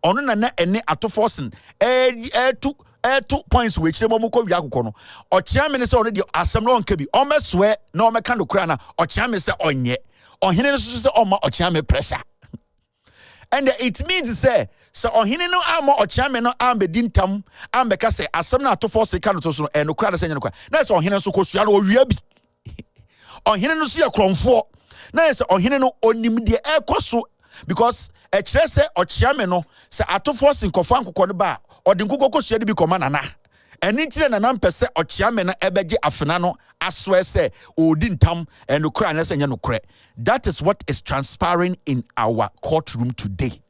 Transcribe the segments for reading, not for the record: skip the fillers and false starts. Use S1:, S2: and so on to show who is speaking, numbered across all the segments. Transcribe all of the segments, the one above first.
S1: ono na na ene atoforsen 2 points we chire mo ko wi akokɔ no ɔkyea me ne sɛ ɔno de asɛm no ɔnka bi ɔmɛsoɛ na ɔmɛka no kura na ɔkyea me sɛ ɔnyɛ ɔhene no so sɛ ɔma ɔkyea me pressure and it means say ɔhene no ama ɔkyea me no ambedi ntam ambɛka sɛ asɛm no atoforsen ka no to so no kura na sɛ nyɛ no kura na sɛ ɔhene no so kɔsua no ɔwia bi ɔhene no so yɛ krɔmfoɔ na sɛ ɔhene no onim de ɛkɔ so because ɛkyerɛ sɛ ɔkyea me no sɛ atoforsen kɔfa nkokɔ no ba ɔde nkokɔ kɔsua de bi kɔma nana ɛni tire nana mpɛ sɛ ɔkyea me no ɛbɛgye afena no asoɛ sɛ ɔdi ntam ɛnokora na sɛ nyɛ nokorɛ. That is what is transpiring in our courtroom today.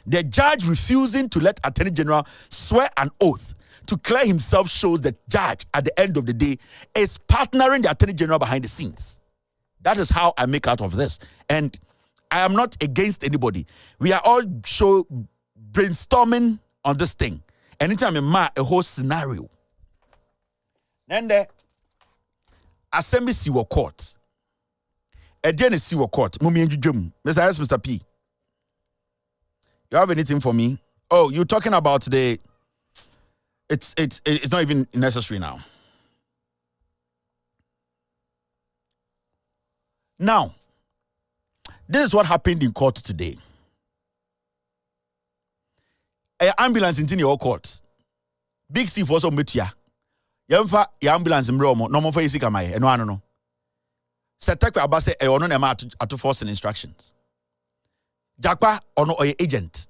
S1: The judge refusing to let Attorney General swear an oath to clear himself shows the judge at the end of the day is partnering the Attorney General behind the scenes. That is how I make out of this. And I am not against anybody. We are all brainstorming on this thing. Anytime in a whole scenario. Then the assembly see what court. Again, see what court. Mr. P. You have anything for me? Oh, you're talking about the. It's not even necessary now. Now, this is what happened in court today. An ambulance in your court. Big C for some metia. Yamfa ya ambulance mromo no mo fa yisika mai eno ano no. Setekwe abase e ono na ma to force instructions. Jakpa ono oye agent.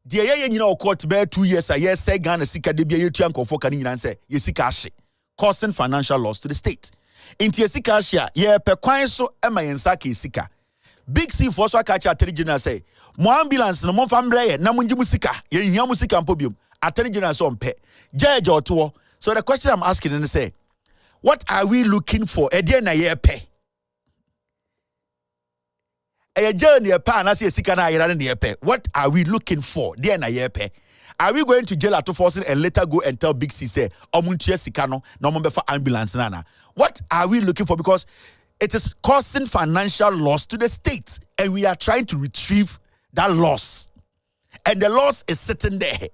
S1: Die ye nyina court be 2 years a ye say Ghana sika de bia yetu ankofo kan nyina say ye sika ahye causing financial loss to the state. Inti ye sika ahye ye pe kwan so e ma yensa ka sika. Big C for so catch Attorney General say mo ambulance no mo fambre ye na mo ngi musika ye hia musika mpobium. Attorney General so mpe judge oto. So the question I'm asking is say what are we looking for e na ye pe e journey pa na say sika na ayera na ye pe what are we looking for there na ye pe are we going to jail at forcing and later go and tell Big C say omuntua sika no na ombefa ambulance na what are we looking for because it is causing financial loss to the state and we are trying to retrieve that loss and the loss is sitting there.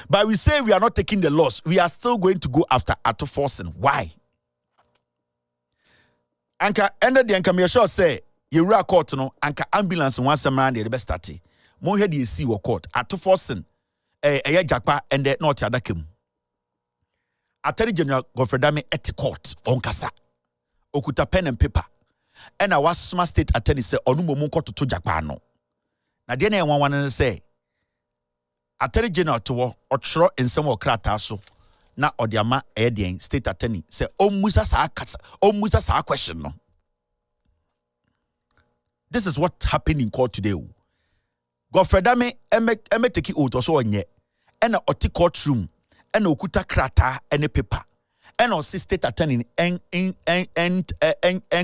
S1: But we say we are not taking the loss. We are still going to go after Attoforsen. Why? Anka ended the anka me sure say you ra court no anka ambulance one semana the best start. Mo head you see what court Attoforsen jakpa and the not adakem. Attorney General Godfrey Dame at court on kasa. Okuta pen and paper. And I was smart state attorney say onumo mo court to jakpa no. Na de na one say Attorney General to otro in some krata so na odiama edien state attorney say omusa sa question no. This is what happened in court today. Godfrey Dame eme take out so onye and oti courtroom and okuta krata and paper and o state attorney and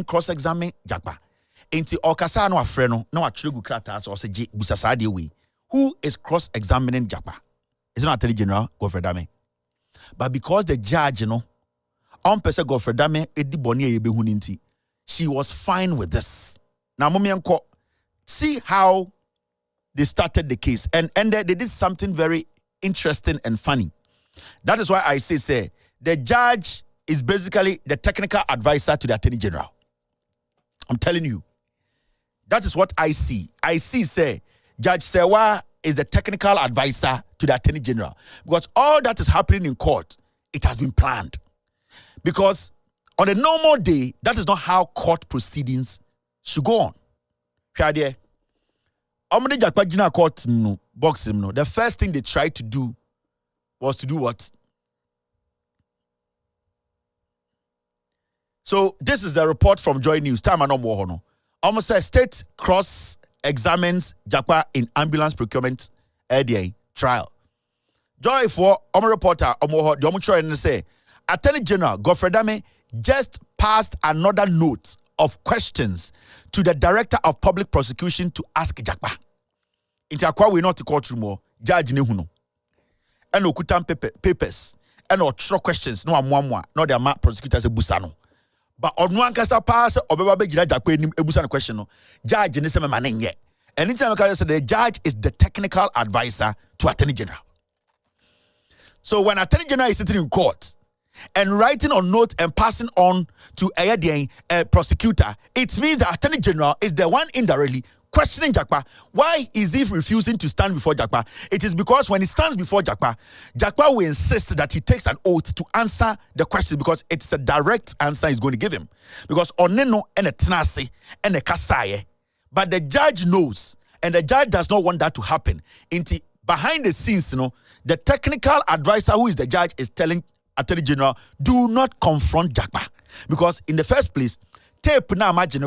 S1: cross examine jakpa enti okasa no afre no na wa twere gu krata so o se busasa de we. Who is cross-examining Jakpa? It's not Attorney General Godfrey Dame. But because the judge, on person Godfrey Dame, she was fine with this. Now, Momianko, see how they started the case. And they did something very interesting and funny. That is why I say, the judge is basically the technical advisor to the Attorney General. I'm telling you. That is what I see. I see, say, Judge Sewa is the technical advisor to the Attorney General. Because all that is happening in court, it has been planned. Because on a normal day, that is not how court proceedings should go on. The first thing they tried to do was to do what? So this is a report from Joy News. Time and no. Almost says state cross examines Jakpa in ambulance procurement trial. Joy for reporter the say Attorney General Godfrey Dame just passed another note of questions to the Director of Public Prosecution to ask Jakpa. Into akwa we not the courtroom judge ne huno. And okutan papers and or questions no amwamwa no the prosecutors ebusano. But on one kasa pass or beba be Jakpa ebusa question no judge ne se me manenye Anytime I say the judge is the technical advisor to Attorney General. So when Attorney General is sitting in court and writing on notes and passing on to a prosecutor, it means the Attorney General is the one indirectly questioning Jakpa. Why is he refusing to stand before Jakpa? It is because when he stands before Jakpa, Jakpa will insist that he takes an oath to answer the question because it's a direct answer he's going to give him. Because oneno and a tenase and a kasaye. But the judge knows, and the judge does not want that to happen. Behind the scenes, the technical advisor who is the judge is telling Attorney General, do not confront Jakpa. Because in the first place, tape na imagine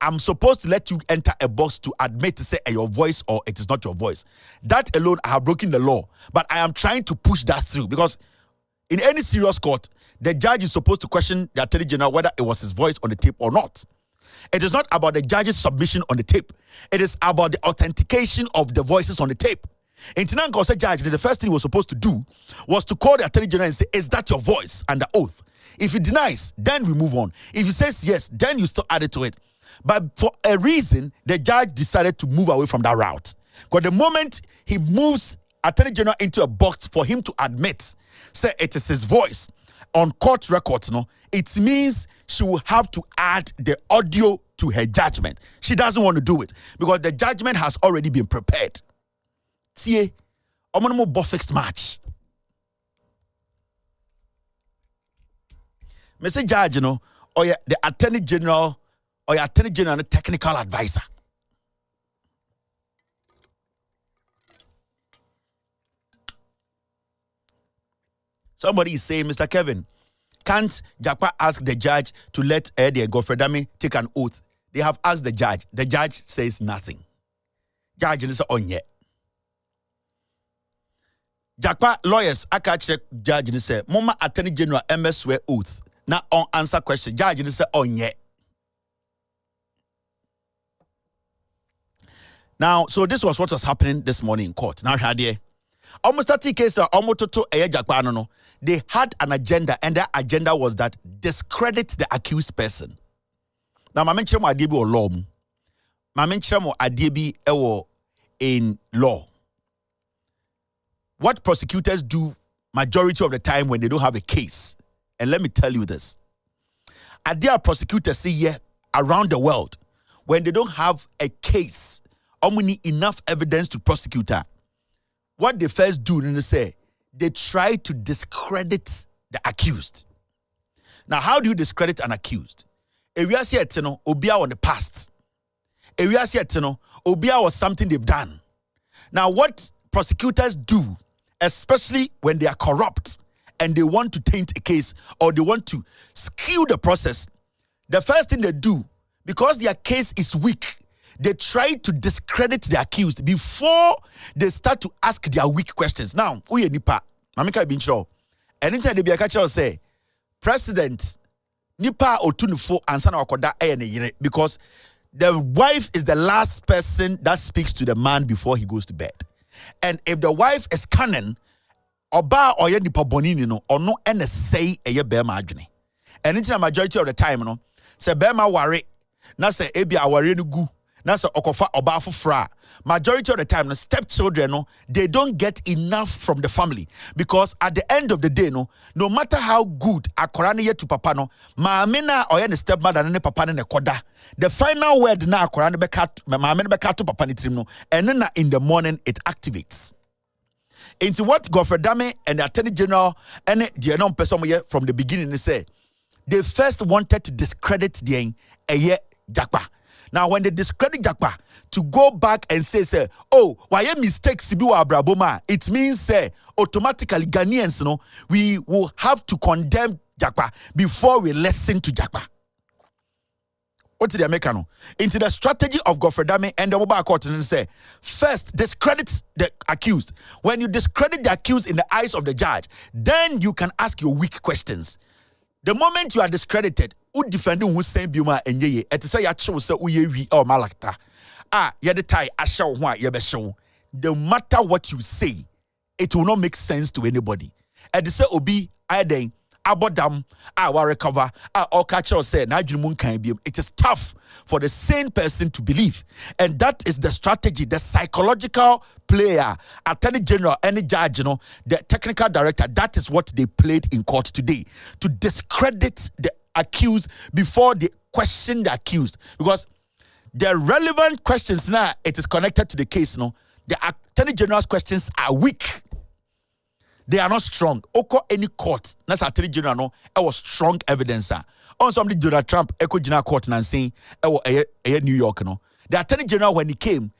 S1: I'm supposed to let you enter a box to admit to say your voice or it is not your voice. That alone, I have broken the law. But I am trying to push that through because in any serious court, the judge is supposed to question the Attorney General whether it was his voice on the tape or not. It is not about the judge's submission on the tape. It is about the authentication of the voices on the tape. In Tinanko said judge, the first thing he was supposed to do was to call the Attorney General and say, is that your voice under oath? If he denies, then we move on. If he says yes, then you still add it to it. But for a reason, the judge decided to move away from that route. Because the moment he moves Attorney General into a box for him to admit, say it is his voice on court records, it means she will have to add the audio to her judgment. She doesn't want to do it because the judgment has already been prepared. See, omonomo fixed match. Mr. Judge, or the Attorney General. Or your Attorney General and a technical advisor. Somebody is saying, Mr. Kevin, can't Jakpa ask the judge to let the Godfred Dame take an oath? They have asked the judge. The judge says nothing. Judge is on yet. Jakpa lawyers, I catch the judge and say, Mama Attorney General MS swear oath. Now on answer question. Judge and say on yet. Now, so this was what was happening this morning in court. Now, almost 30 cases, they had an agenda, and that agenda was that discredit the accused person. Now, my mention adiebi or law. My mention adiebi ewo in law. What prosecutors do majority of the time when they don't have a case, and let me tell you this: adia prosecutors see here around the world when they don't have a case. Need enough evidence to prosecute her. What they first do, they try to discredit the accused. Now, how do you discredit an accused? If we are saying, Obia on the past. If we are saying, Obia was something they've done. Now, what prosecutors do, especially when they are corrupt and they want to taint a case or they want to skew the process, the first thing they do, because their case is weak, they try to discredit the accused before they start to ask their weak questions. Now, uye nipa, mamika bincho. Anytime they be a catcher say, President, nipa otunufo ansana wakoda eye because the wife is the last person that speaks to the man before he goes to bed. And if the wife is canon, oba oye nipa bonini no, or no ene say eye bema adwene. And in the majority of the time, say bema worry, na say ebi aware no gu. Now, so okofa oba fufra. Majority of the time, the stepchildren, they don't get enough from the family because at the end of the day, no matter how good akorane yet to papa no, maame na oye ne stepmother ne papa ne koda. The final word na akorane beka maame beka to papa ne trim no, and then in the morning it activates. Into what Godfred Dame and the Attorney General and the non person from the beginning they say, they first wanted to discredit the Jakpa. Now, when they discredit Jakpa, to go back and say, oh, why a mistake Sibiwa Abraboma, it means automatically Ghanaians, we will have to condemn Jakpa before we listen to Jakpa. What did they make? Into the strategy of Godfred Dame and the mobile court and say, first, discredit the accused. When you discredit the accused in the eyes of the judge, then you can ask your weak questions. The moment you are discredited, who defending who same bioma and ye, et say ya show say we or malakta. Ye the tie a show one ye be show. No matter what you say, it will not make sense to anybody. And say obi aden abodam, our recover, our catcher say, it is tough for the sane person to believe. And that is the strategy, the psychological player, attorney general, any judge, the technical director, that is what they played in court today, to discredit the accused before they question the accused. Because the relevant questions now, it is connected to the case, the attorney general's questions are weak. They are not strong. Oko any court, that's attorney general, it was strong evidence. On somebody Donald Trump, Echo General Court, and saying, New York, the attorney general, when he came,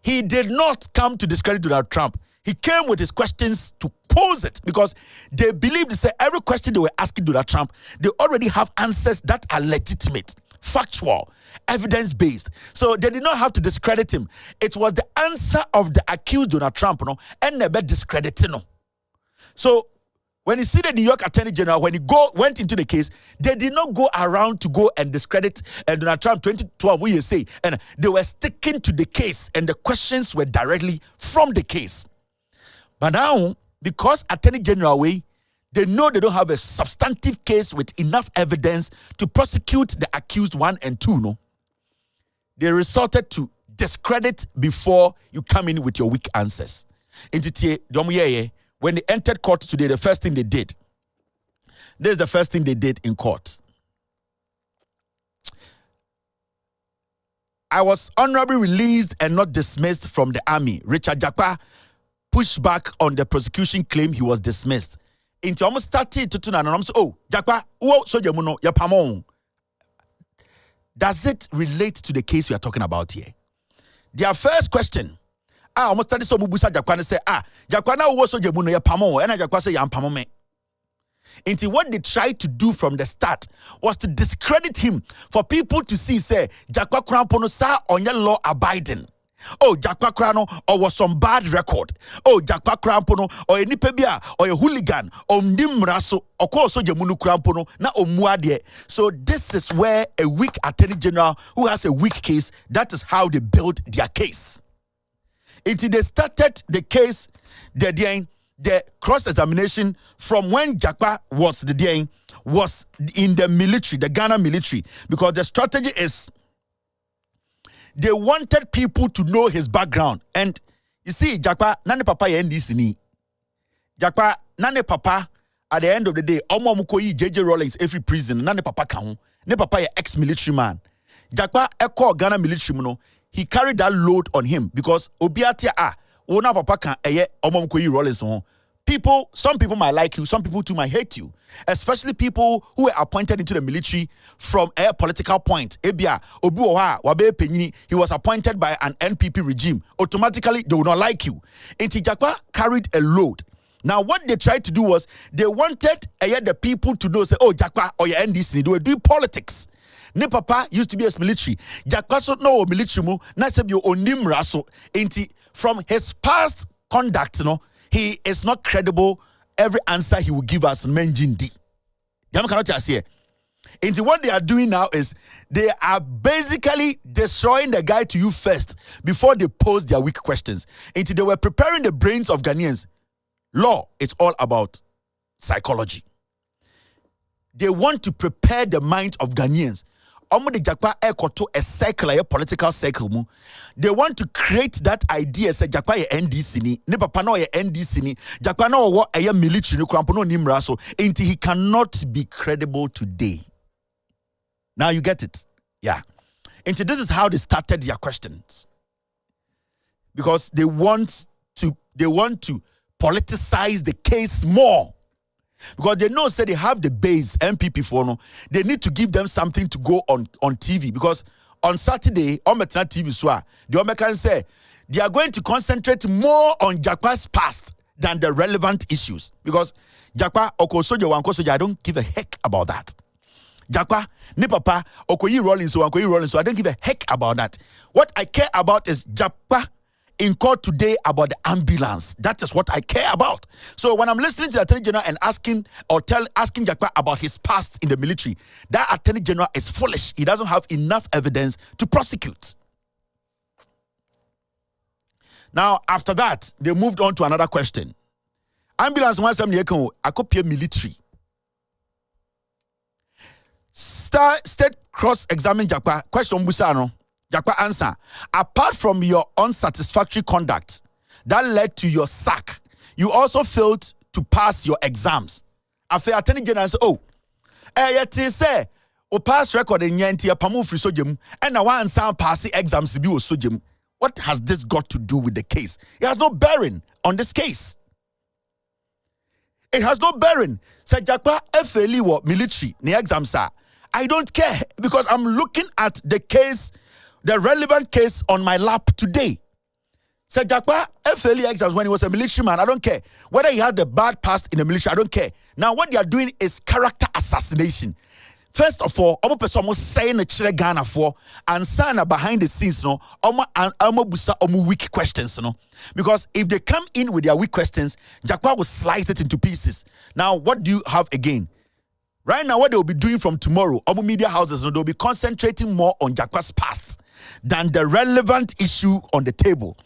S1: he did not come to discredit Donald Trump. He came with his questions to pose it because they believed every question they were asking Donald Trump, they already have answers that are legitimate, factual, evidence-based. So they did not have to discredit him. It was the answer of the accused Donald Trump, and never discrediting. So when you see the New York Attorney General, when he went into the case, they did not go around to go and discredit Donald Trump 2012, we say, and they were sticking to the case, and the questions were directly from the case. But now, because Attorney General they know they don't have a substantive case with enough evidence to prosecute the accused 1 and 2, they resorted to discredit before you come in with your weak answers. When they entered court today, the first thing they did, this is the first thing they did in court. I was honorably released and not dismissed from the army. Richard Jakpa pushed back on the prosecution claim he was dismissed. Into almost 30 to 2 Jakpa, does it relate to the case we are talking about here? Their first question, almost 30 so mubusa Jakpa say, Jakpa na wo so jemu no ye pamo, and Jakpa say yam pamo me. Into what they tried to do from the start was to discredit him for people to see, say, Jakpa Krampono sa on your law abiding. Oh, Jakpa Krano, or was some bad record. Oh, Jakpa Krampono, or a nipebia, or a hooligan, or Nimraso, or Koso Jamunu Krampono, na Omuadie. So this is where a weak attorney general who has a weak case, that is how they built their case. Until they started the case, the cross-examination from when Jakpa was in the military, the Ghana military, because the strategy is they wanted people to know his background. And you see, Jakpa, nane papa ye NDC ni. Jakpa, nane papa, at the end of the day, omo mukoyi JJ Rawlings every prison, nane papa kahun. Ne papa ye ex-military man. Jakpa eko Ghana military muno. He carried that load on him because obiatia wona papa kan eye omo mukoyi Rawlings on. Some people might like you, some people too might hate you, especially people who were appointed into the military from a political point. Ebia, Obuoha, Wabe Penyini, he was appointed by an NPP regime. Automatically, they will not like you. Jakpa carried a load. Now, what they tried to do was they wanted the people to know, say, oh, Jakpa or your NDC, they were doing politics. Ne papa used to be a military. Jakpa so no military mu, na se bi onim raso. From his past conduct, he is not credible. Every answer he will give us, Menjindi. Yam cannot just say. Into what they are doing now is they are basically destroying the guy to you first before they pose their weak questions. Into they were preparing the brains of Ghanaians. Law, it's all about psychology. They want to prepare the minds of Ghanaians. A cycle, a political cycle. They want to create that idea. Say Jakpa ye NDC ni, ne papa no ye NDC ni. Jakpa no wo a military ni krampo no nimra so. Until he cannot be credible today. Now you get it, yeah. Until this is how they started their questions, because they want to politicize the case more. Because they know, say they have the base MPP for no, they need to give them something to go on TV. Because on Saturday, on Metna TV, the Americans say they are going to concentrate more on Jakpa's past than the relevant issues. Because Jakpa, Okosoja, Wankosoja, I don't give a heck about that. Jakpa, ne papa, Okoyi Rawlings, so I don't give a heck about that. What I care about is Jakpa in court today about the ambulance. That is what I care about. So when I'm listening to the Attorney General and asking Jakpa about his past in the military, that Attorney General is foolish. He doesn't have enough evidence to prosecute. Now, after that, they moved on to another question. Ambulance, I could be military. State cross-examine Jakpa. Question Busano. Jakpa answer. Apart from your unsatisfactory conduct that led to your sack, you also failed to pass your exams. After Attorney General say, oh, yet say, o pass record in Yanti, a pamu free sojem, and now one sound passing exams to be sojem. What has this got to do with the case? It has no bearing on this case. It has no bearing. Say Jakpa FLE what military, the exams are. I don't care because I'm looking at the case, the relevant case on my lap today. Say Jakpa FLE exams when he was a militiaman, I don't care. Whether he had the bad past in the military, I don't care. Now what they are doing is character assassination. First of all, omo person almost saying a chile Ghana for and sign behind the scenes, no, omo weak questions, no. Because if they come in with their weak questions, Jakpa will slice it into pieces. Now, what do you have again? Right now, what they will be doing from tomorrow, omo media houses, no, they'll be concentrating more on Jakpa's past than the relevant issue on the table.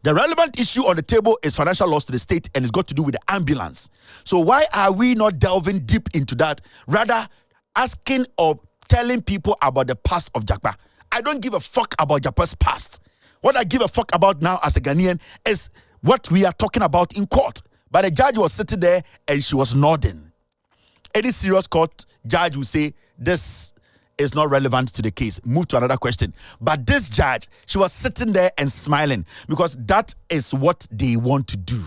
S1: The relevant issue on the table is financial loss to the state, and it's got to do with the ambulance. So why are we not delving deep into that? Rather, asking or telling people about the past of Jakpa. I don't give a fuck about Jakpa's past. What I give a fuck about now as a Ghanaian is what we are talking about in court. But the judge was sitting there and she was nodding. Any serious court judge will say this is not relevant to the case. Move to another question. But this judge, she was sitting there and smiling because that is what they want to do.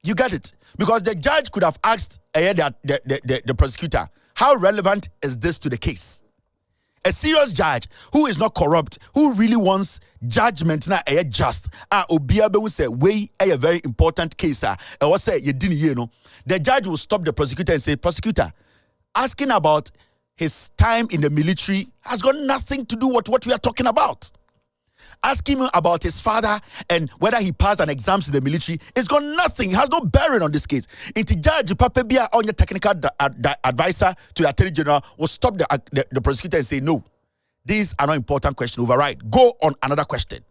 S1: You get it? Because the judge could have asked the prosecutor, how relevant is this to the case? A serious judge who is not corrupt, who really wants judgment na just, obiabe will say, we a very important case, or say, you didn't hear, no. The judge will stop the prosecutor and say, prosecutor, asking about his time in the military has got nothing to do with what we are talking about. Asking him about his father and whether he passed an exams in the military, it's got nothing. It has no bearing on this case. Into Judge Papa Bia on your technical advisor to the Attorney General will stop the prosecutor and say, no, these are not important questions. Override. Go on another question.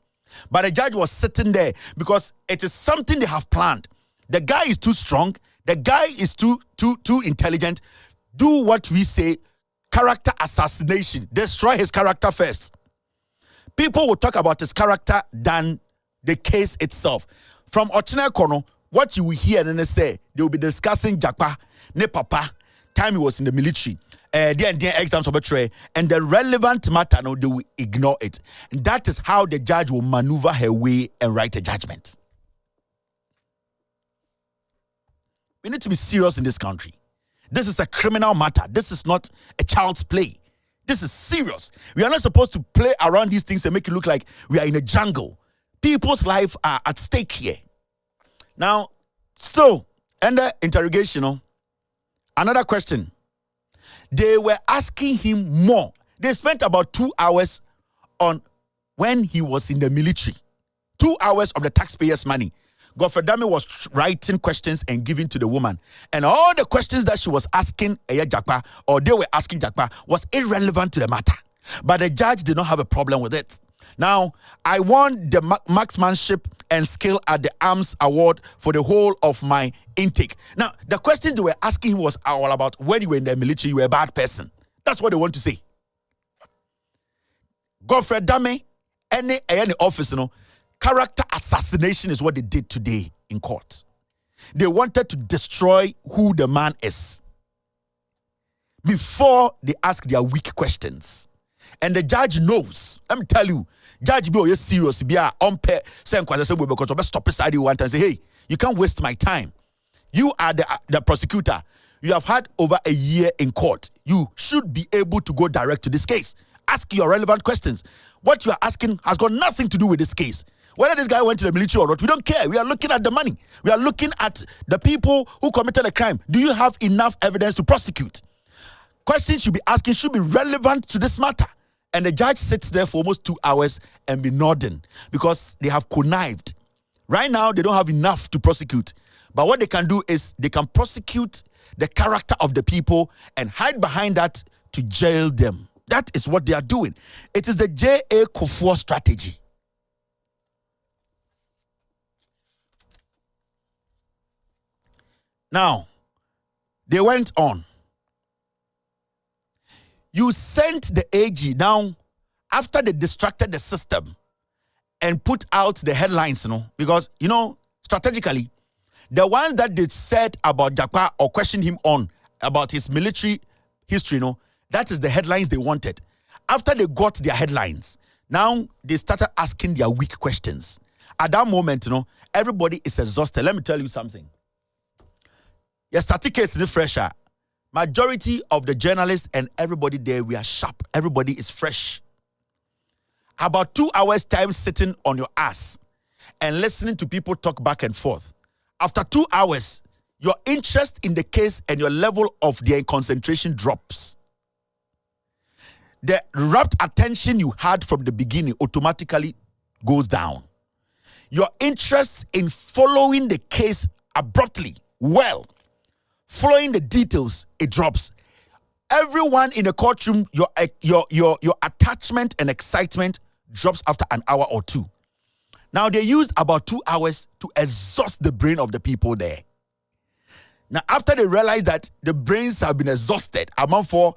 S1: But the judge was sitting there because it is something they have planned. The guy is too strong. The guy is too intelligent. Do what we say, character assassination. Destroy his character first. People will talk about his character than the case itself. From Ochene Kono, what you will hear and they say, they will be discussing Jakpa, ne papa, time he was in the military, then exams of tray, and the relevant matter, no, they will ignore it. And that is how the judge will maneuver her way and write a judgment. We need to be serious in this country. This is a criminal matter. This is not a child's play. This is serious. We are not supposed to play around these things and make it look like we are in a jungle. People's lives are at stake here. Now, still, under interrogation, another question. They were asking him more. They spent about 2 hours on when he was in the military. 2 hours of the taxpayers' money. Godfrey Dame was writing questions and giving to the woman. And all the questions that she was asking Jakpa, or they were asking Jakpa, was irrelevant to the matter. But the judge did not have a problem with it. Now, I won the marksmanship and skill at the Arms Award for the whole of my intake. Now, the question they were asking him was all about when you were in the military, you were a bad person. That's what they want to say. Godfrey Dame, any office, character assassination is what they did today in court. They wanted to destroy who the man is before they ask their weak questions. And the judge knows. Let me tell you, Judge Bio is serious. Be on pair, because stop beside you one time and say, hey, you can't waste my time. You are the prosecutor. You have had over a year in court. You should be able to go direct to this case. Ask your relevant questions. What you are asking has got nothing to do with this case. Whether this guy went to the military or not, we don't care. We are looking at the money. We are looking at the people who committed a crime. Do you have enough evidence to prosecute? Questions you be asking should be relevant to this matter. And the judge sits there for almost 2 hours and be nodding because they have connived. Right now, they don't have enough to prosecute. But what they can do is they can prosecute the character of the people and hide behind that to jail them. That is what they are doing. It is the J.A. Kufuor strategy. Now, they went on. You sent the AG now after they distracted the system and put out the headlines, because, strategically, the ones that they said about Jakpa or questioned him on about his military history, that is the headlines they wanted. After they got their headlines, now they started asking their weak questions. At that moment, everybody is exhausted. Let me tell you something. Your statistics is fresher. Majority of the journalists and everybody there, we are sharp. Everybody is fresh. About 2 hours time sitting on your ass and listening to people talk back and forth. After 2 hours, your interest in the case and your level of their concentration drops. The rapt attention you had from the beginning automatically goes down. Your interest in following the case abruptly, following the details, it drops. Everyone in the courtroom, your attachment and excitement drops after an hour or two. Now, they used about 2 hours to exhaust the brain of the people there. Now, after they realized that the brains have been exhausted, among four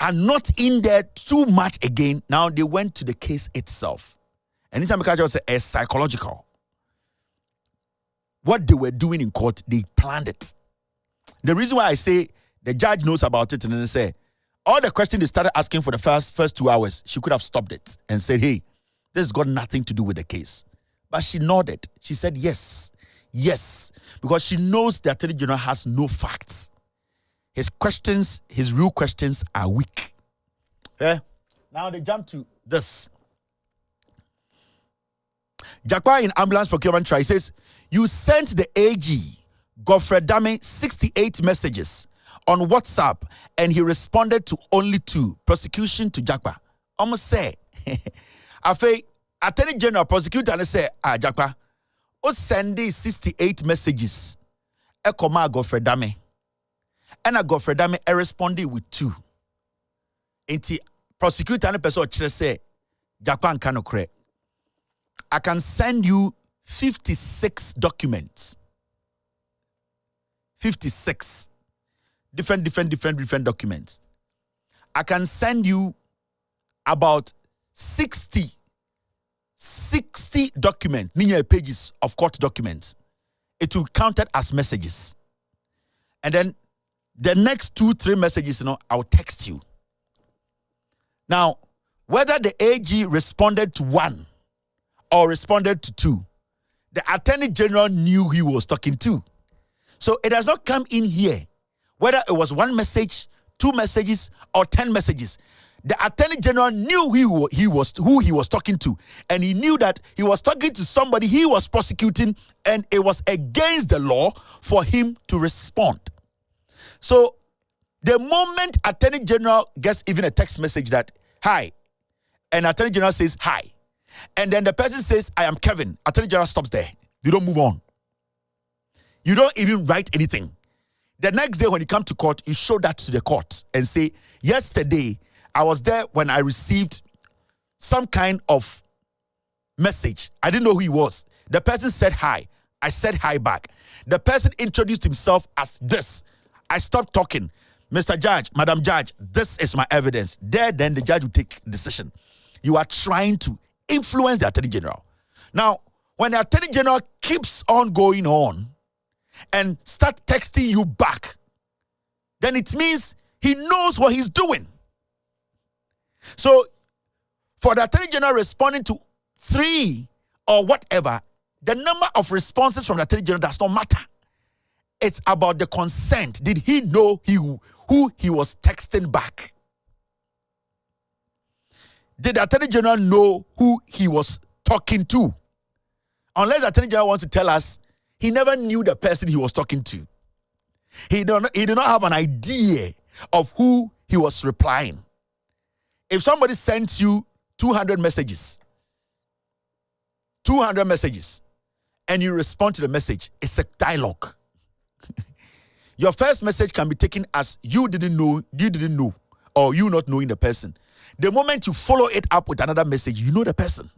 S1: are not in there too much again, now they went to the case itself. Anytime I say it's psychological. What they were doing in court, they planned it. The reason why I say the judge knows about it, and then they say, all the questions they started asking for the first 2 hours, she could have stopped it and said, hey, this has got nothing to do with the case. But she nodded. She said, yes, because she knows the Attorney General has no facts. His questions, his real questions are weak. Yeah? Now they jump to this. Jakpa in ambulance procurement trial says, you sent the AG, Godfred Dame, 68 messages on WhatsApp and he responded to only 2. Prosecution to Jakpa. Almost say, Afe, Attorney General prosecutor and say, Jakpa, o send 68 messages. E koma Godfred Dame. And a Godfred Dame responded with 2. Enti prosecutor and person say, Jakpa and kanokre. I can send you 56 documents. 56 different documents. I can send you about 60 documents, meaning pages of court documents. It will count it as messages. And then the next 2-3 messages, I'll text you. Now, whether the AG responded to 1 or responded to 2, the Attorney General knew he was talking to. So it does not come in here, whether it was 1 message, 2 messages, or 10 messages. The Attorney General knew who he was talking to, and he knew that he was talking to somebody he was prosecuting, and it was against the law for him to respond. So the moment Attorney General gets even a text message that, hi, and Attorney General says, hi, and then the person says, I am Kevin, Attorney General stops there. You don't move on. You don't even write anything. The next day when you come to court, you show that to the court and say, yesterday, I was there when I received some kind of message. I didn't know who he was. The person said hi. I said hi back. The person introduced himself as this. I stopped talking. Mr. Judge, Madam Judge, this is my evidence. Then the judge will take decision. You are trying to influence the Attorney General. Now, when the Attorney General keeps on going on and start texting you back, then it means he knows what he's doing. So, for the Attorney General responding to 3 or whatever, the number of responses from the Attorney General does not matter. It's about the consent. Did he know who he was texting back? Did the Attorney General know who he was talking to? Unless the Attorney General wants to tell us, he never knew the person he was talking to. He did not have an idea of who he was replying. If somebody sends you 200 messages, and you respond to the message, it's a dialogue. Your first message can be taken as you didn't know, or you not knowing the person. The moment you follow it up with another message, you know the person.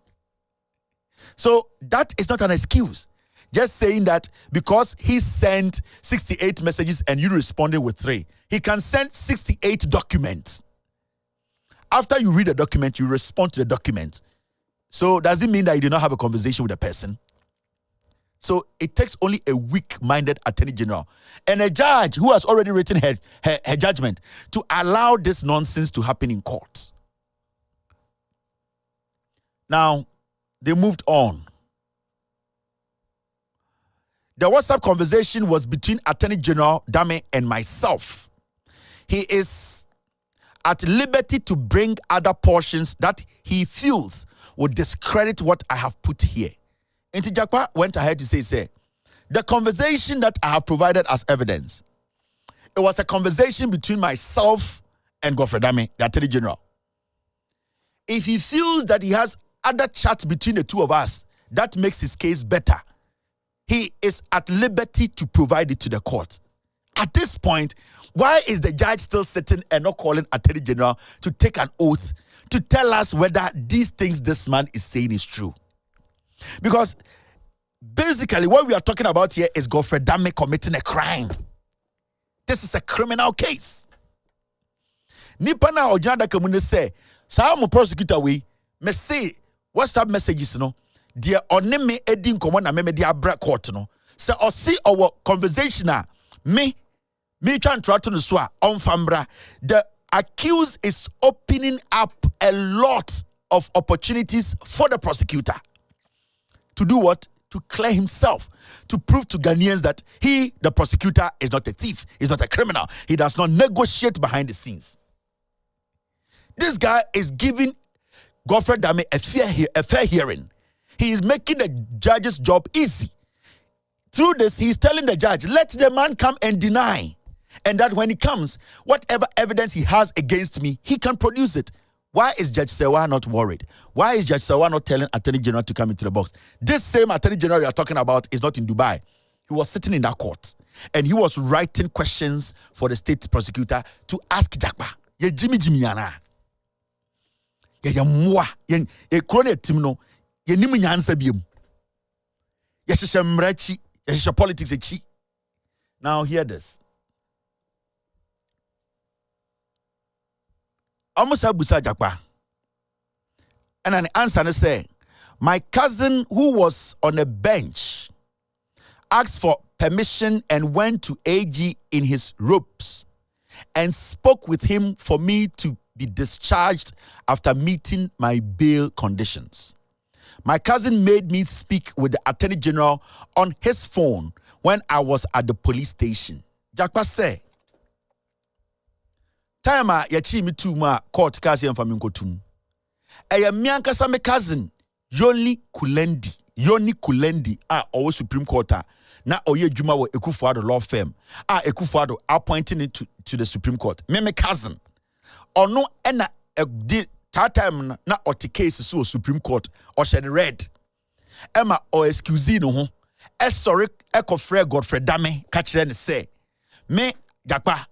S1: So that is not an excuse. just saying that because he sent 68 messages and you responded with 3, he can send 68 documents. After you read the document, you respond to the document. So does it mean that you did not have a conversation with the person? So it takes only a weak-minded attorney general and a judge who has already written her judgment to allow this nonsense to happen in court. Now, they moved on. The WhatsApp conversation was between Attorney General Dame and myself. He is at liberty to bring other portions that he feels would discredit what I have put here. Jakpa went ahead to say, the conversation that I have provided as evidence, it was a conversation between myself and Godfrey Dame, the Attorney General. If he feels that he has other chats between the two of us that makes his case better, he is at liberty to provide it to the court. At this point, why is the judge still sitting and not calling Attorney General to take an oath to tell us whether these things this man is saying is true? Because basically what we are talking about here is Godfrey Dame committing a crime. This is a criminal case. Nipa na ojanda kamune say, "Sa mo prosecutor we me say WhatsApp messages no, dear onne me edi nkomo na me de abra court no. Say o see our conversation a me try and try to no so a onfambra. The accused is opening up a lot of opportunities for the prosecutor. To do what? To clear himself. To prove to Ghanaians that he, the prosecutor, is not a thief. He's not a criminal. He does not negotiate behind the scenes. This guy is giving Godfrey Dame a fair hearing. He is making the judge's job easy. Through this, he is telling the judge, let the man come and deny. And that when he comes, whatever evidence he has against me, he can produce it. Why is Judge Sewa not worried? Why is Judge Sewa not telling Attorney General to come into the box? This same Attorney General you are talking about is not in Dubai. He was sitting in that court and he was writing questions for the state prosecutor to ask Jakpa. Ye Jimmy yana. Ye mwa. Ye krone timno. Ye nimu nyansa biem. Ye shisha mrechi. Ye shisha politics echi. Now hear this. Almost Abusa Jakpa. And an answer say, my cousin who was on a bench asked for permission and went to AG in his robes and spoke with him for me to be discharged after meeting my bail conditions. My cousin made me speak with the Attorney General on his phone when I was at the police station. Jakpa say, time yachi me tu ma court kasi en fami nkotum. Eya miankasa me cousin Yoni Kulendi owo Supreme Court na oye adwuma wo Ekufuado law firm Ekufuado appointing it to the Supreme Court. Me cousin ono ena di that time na oti case so Supreme Court o shed red. Emma o excuse no ho. Sorry ekofre Godfrey Dame ka kire ne say me Jakpa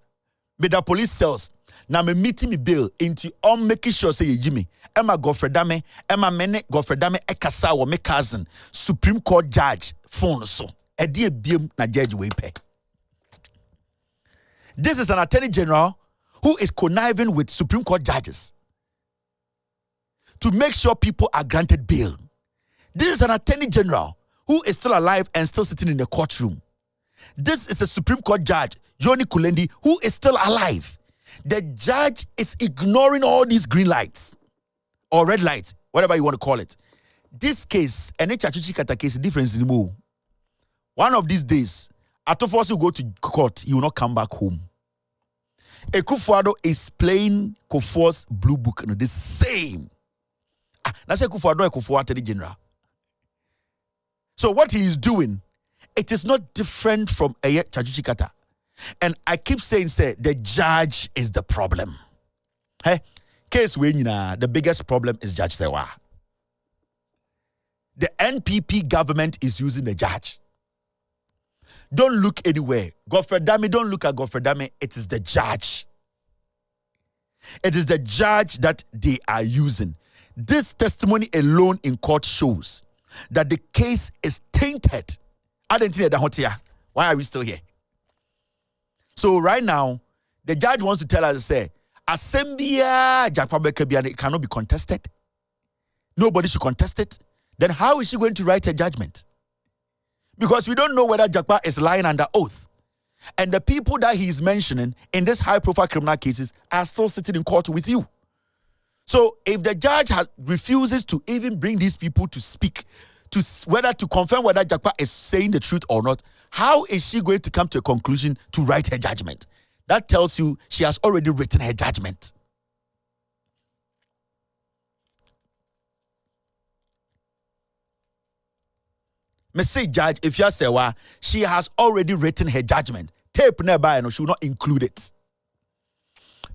S1: be the police cells na me meeting me bail into on making sure say Jimmy Emma Godfrey Dame Emma mene Godfrey Dame ekasa wo me cousin Supreme Court judge phone so e dey biem na judge we pay. This is an Attorney General who is conniving with Supreme Court judges to make sure people are granted bail. This is an Attorney General who is still alive and still sitting in the courtroom. This is a Supreme Court judge, Yoni Kulendi, who is still alive. The judge is ignoring all these green lights or red lights, whatever you want to call it. This case, and Chachuchi Kata case, difference in more. One of these days, Atofos will go to court, he will not come back home. Ekufuado is playing Kofo's blue book, the same. That's Ekufuado Attorney General. So what he is doing, it is not different from Chachuchi Kata. And I keep saying, say, the judge is the problem. Hey, case when the biggest problem is Judge Sewa. The NPP government is using the judge. Don't look anywhere. Godfrey Dame, don't look at Godfrey Dame. It is the judge. It is the judge that they are using. This testimony alone in court shows that the case is tainted. I didn't hear the why are we still here? So right now, the judge wants to tell us, say, Assembia Jakpa it cannot be contested. Nobody should contest it. Then how is she going to write a judgment? Because we don't know whether Jakpa is lying under oath. And the people that he is mentioning in these high-profile criminal cases are still sitting in court with you. So if the judge refuses to even bring these people to speak, to whether to confirm whether Jakpa is saying the truth or not, how is she going to come to a conclusion to write her judgment? That tells you she has already written her judgment. Me say, judge, if you say why, she has already written her judgment. Tape nearby, no, she will not include it.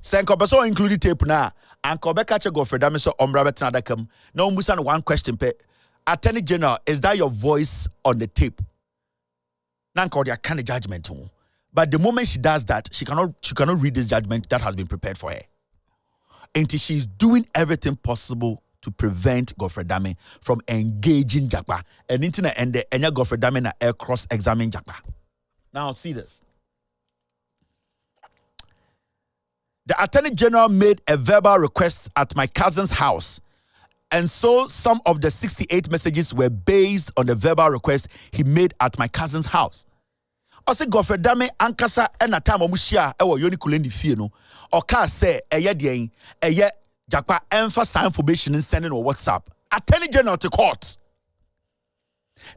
S1: Senko beso include tape na. Anko be catch go for them so ombrabet na come. No musan one question pe. Attorney General, is that your voice on the tape? Nanko they kind of judgment. But the moment she does that, she cannot read this judgment that has been prepared for her. Until she's doing everything possible to prevent Godfrey Dame from engaging Jakpa. And internet and the Enya Godfrey Dame na air cross examine Jakpa. Now see this. The Attorney General made a verbal request at my cousin's house. And so some of the 68 messages were based on the verbal request he made at my cousin's house. Ose Godfrey Dame ankasa ena time omushia ewo yoni kulendi fie no. Oka say eye dean eye Jakpa emphasize information in sending on WhatsApp. Attorney General to court.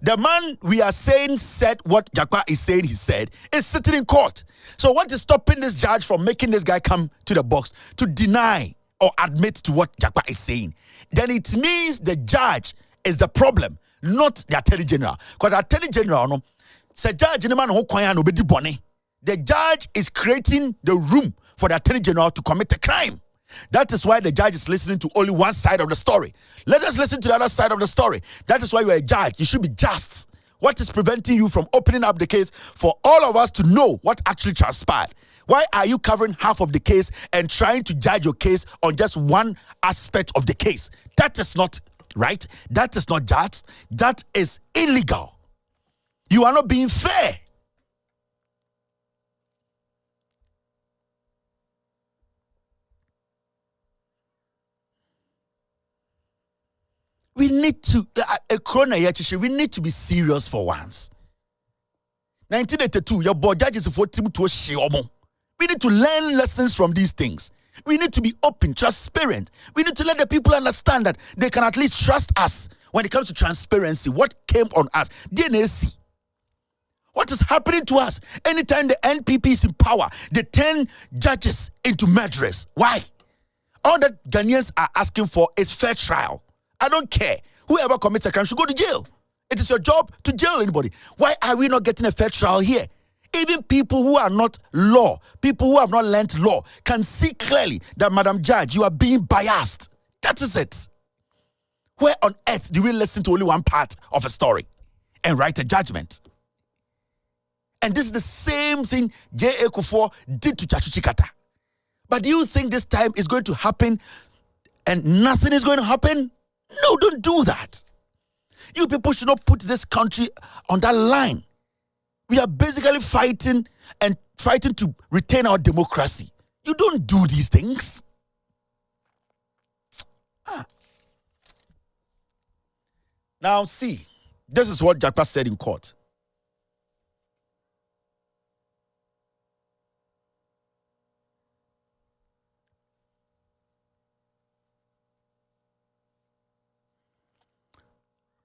S1: The man we are saying said what Jakpa is saying he said is sitting in court. So what is stopping this judge from making this guy come to the box to deny or admit to what Jakpa is saying? Then it means the judge is the problem, not the Attorney General. Because the Attorney General, no, say judge the judge is creating the room for the Attorney General to commit a crime. That is why the judge is listening to only one side of the story. Let us listen to the other side of the story. That is why you are a judge. You should be just. What is preventing you from opening up the case for all of us to know what actually transpired? Why are you covering half of the case and trying to judge your case on just one aspect of the case? That is not right. That is not just. That is illegal. You are not being fair. We need to, we need to be serious for once. 1982, your board judges for team to Shiomo. We need to learn lessons from these things. We need to be open, transparent. We need to let the people understand that they can at least trust us when it comes to transparency. What came on us? DNAC. What is happening to us? Anytime the NPP is in power, they turn judges into murderers. Why? All that Ghanaians are asking for is fair trial. I don't care. Whoever commits a crime should go to jail. It is your job to jail anybody. Why are we not getting a fair trial here? Even people who are not law, people who have not learned law, can see clearly that, Madam Judge, you are being biased. That is it. Where on earth do we listen to only one part of a story and write a judgment? And this is the same thing J.A. Kufuor did to Chachu Chikata. But do you think this time is going to happen and nothing is going to happen? No, don't do that. You people should not put this country on that line. We are basically fighting to retain our democracy. You don't do these things. Now, see, this is what Jakpa said in court.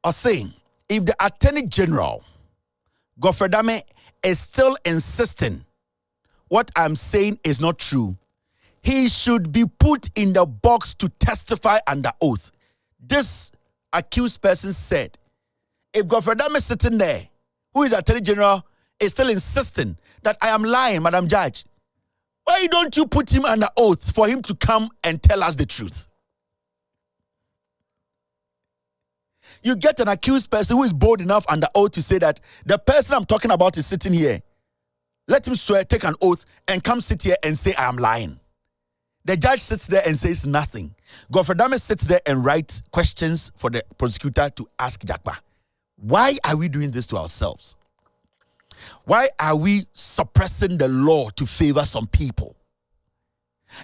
S1: Are saying if the Attorney General, Godfrey Dame, is still insisting what I'm saying is not true, he should be put in the box to testify under oath. This accused person said, if Godfrey Dame is sitting there, who is Attorney General, is still insisting that I am lying, Madam Judge, why don't you put him under oath for him to come and tell us the truth? You get an accused person who is bold enough under oath to say that the person I'm talking about is sitting here. Let him swear, take an oath, and come sit here and say I am lying. The judge sits there and says nothing. Godfrey Dame sits there and writes questions for the prosecutor to ask Jakpa. Why are we doing this to ourselves? Why are we suppressing the law to favor some people?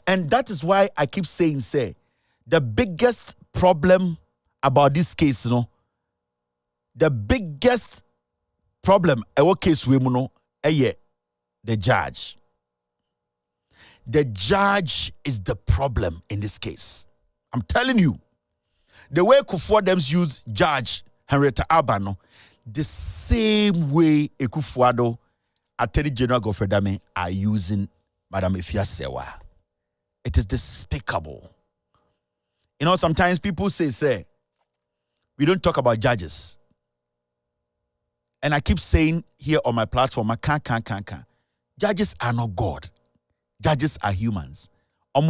S1: And that is why I keep saying, say, the biggest problem about this case, the biggest problem, what case we the judge. The judge is the problem in this case. I'm telling you, the way Kufuor use Judge Henrietta Albano, the same way Ekufuado, Attorney General Godfrey Dame are using Madam Ifiasewa. It is despicable. Sometimes people say, we don't talk about judges. And I keep saying here on my platform, I can't. Judges are not God. Judges are humans. They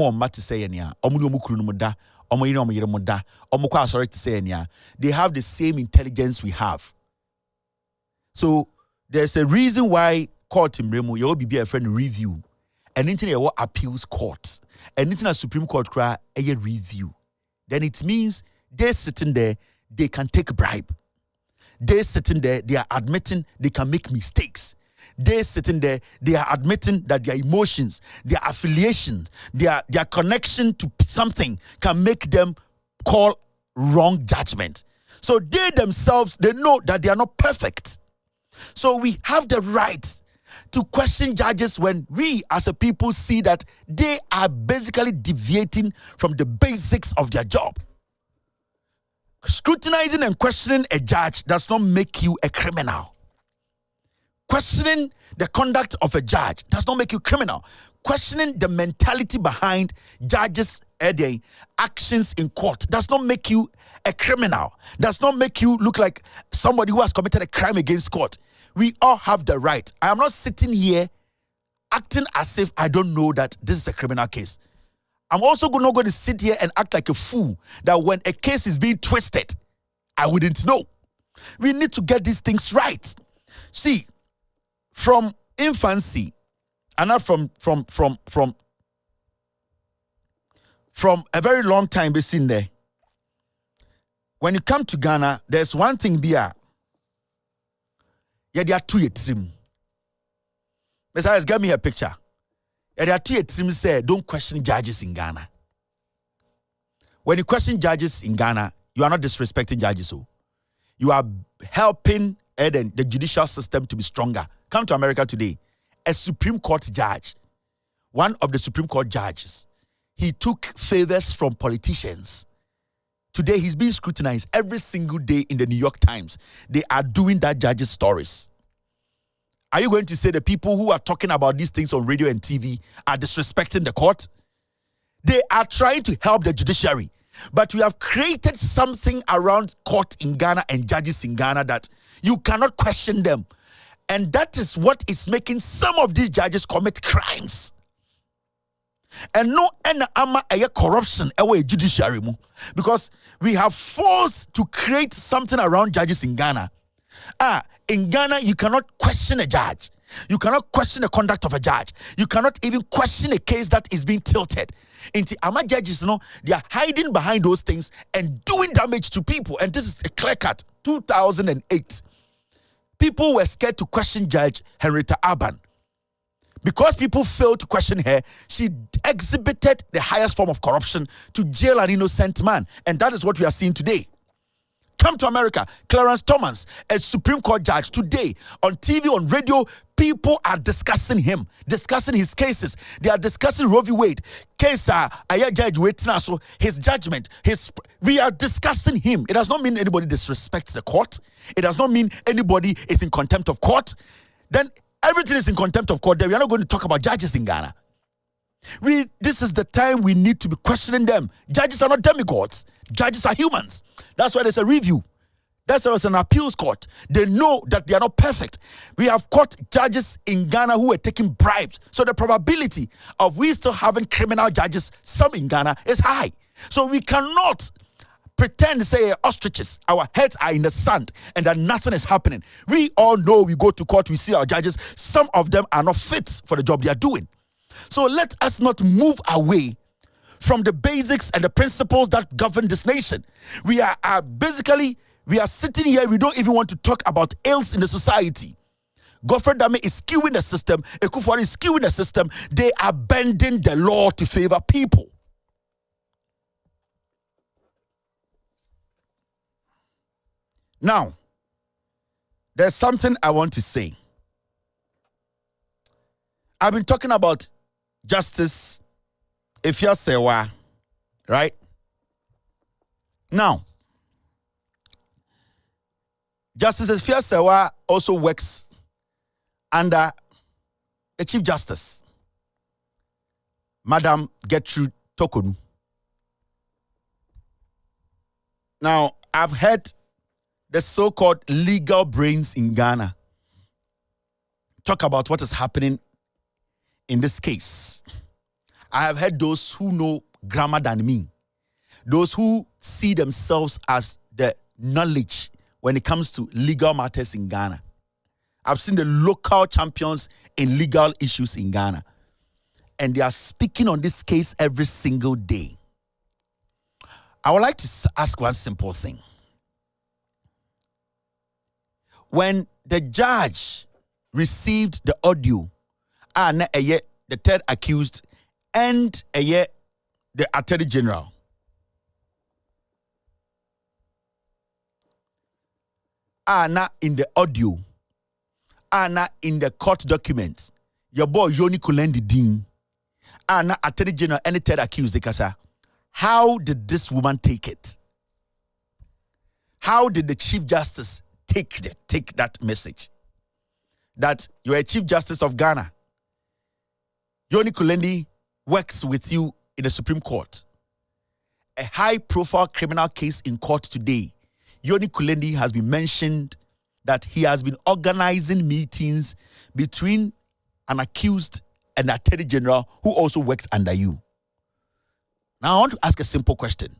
S1: have the same intelligence we have. So there's a reason why court in Remo, you will be a friend review. And into the appeals court. And into the Supreme Court cry a review. Then it means they're sitting there, they can take a bribe. They're sitting there, they are admitting they can make mistakes. They're sitting there, they are admitting that their emotions, their affiliation, their connection to something can make them call wrong judgment. So they themselves, they know that they are not perfect. So we have the right to question judges when we as a people see that they are basically deviating from the basics of their job. Scrutinizing and questioning a judge does not make you a criminal. Questioning the conduct of a judge does not make you criminal. Questioning the mentality behind judges' actions in court does not make you a criminal. Does not make you look like somebody who has committed a crime against court. We all have the right. I am not sitting here acting as if I don't know that this is a criminal case. I'm also not going to sit here and act like a fool that when a case is being twisted, I wouldn't know. We need to get these things right. See, from infancy, and not from a very long time be seen there. When you come to Ghana, there's one thing there. Yeah, there are two extremes. Besides, give me a picture. Yeah, there are two extremes say don't question judges in Ghana. When you question judges in Ghana, you are not disrespecting judges. So you are helping the judicial system to be stronger. Come to America today. A Supreme Court judge, one of the Supreme Court judges, he took favors from politicians. Today, he's being scrutinized every single day in the New York Times. They are doing that judge's stories. Are you going to say the people who are talking about these things on radio and TV are disrespecting the court? They are trying to help the judiciary. But we have created something around court in Ghana and judges in Ghana that you cannot question them. And that is what is making some of these judges commit crimes. And no ama corruption a judiciary mu, because we have forced to create something around judges in Ghana. In Ghana, you cannot question a judge. You cannot question the conduct of a judge. You cannot even question a case that is being tilted. Into ama judges, they are hiding behind those things and doing damage to people. And this is a clear cut. 2008. People were scared to question Judge Henrietta Albano. Because people failed to question her, she exhibited the highest form of corruption to jail an innocent man. And that is what we are seeing today. Come to America. Clarence Thomas, a Supreme Court judge, today on TV, on radio, people are discussing him, discussing his cases. They are discussing Roe v. Wade. Case, Judge Wade, so his judgment, we are discussing him. It does not mean anybody disrespects the court. It does not mean anybody is in contempt of court. Then everything is in contempt of court. Then we are not going to talk about judges in Ghana. This is the time we need to be questioning them. Judges are not demigods. Judges are humans. That's why there's a review. That's why there's an appeals court. They know that they are not perfect. We have caught judges in Ghana who are taking bribes. So the probability of we still having criminal judges, some in Ghana, is high. So we cannot pretend to say ostriches, our heads are in the sand and that nothing is happening. We all know we go to court, we see our judges. Some of them are not fit for the job they are doing. So let us not move away from the basics and the principles that govern this nation. We are sitting here, we don't even want to talk about ills in the society. Godfrey Dame is skewing the system. Ekufuor is skewing the system. They are bending the law to favor people. Now, there's something I want to say. I've been talking about Justice Efia Serwaa, right? Now, Justice Efia Serwaa also works under the Chief Justice, Madam Gertrude Torkornoo. Now, I've heard the so-called legal brains in Ghana talk about what is happening in this case. I have heard those who know grammar than me, those who see themselves as the knowledge when it comes to legal matters in Ghana. I've seen the local champions in legal issues in Ghana, and they are speaking on this case every single day. I would like to ask one simple thing. When the judge received the audio, the third accused and the Attorney General, in the audio, in the court documents, your boy Yoni Kulendi Dean, Attorney General and the third accused, how did this woman take it? How did the Chief Justice take that message? That you are a Chief Justice of Ghana. Yoni Kulendi works with you in the Supreme Court. A high-profile criminal case in court today. Yoni Kulendi has been mentioned that he has been organizing meetings between an accused and the Attorney General who also works under you. Now, I want to ask a simple question.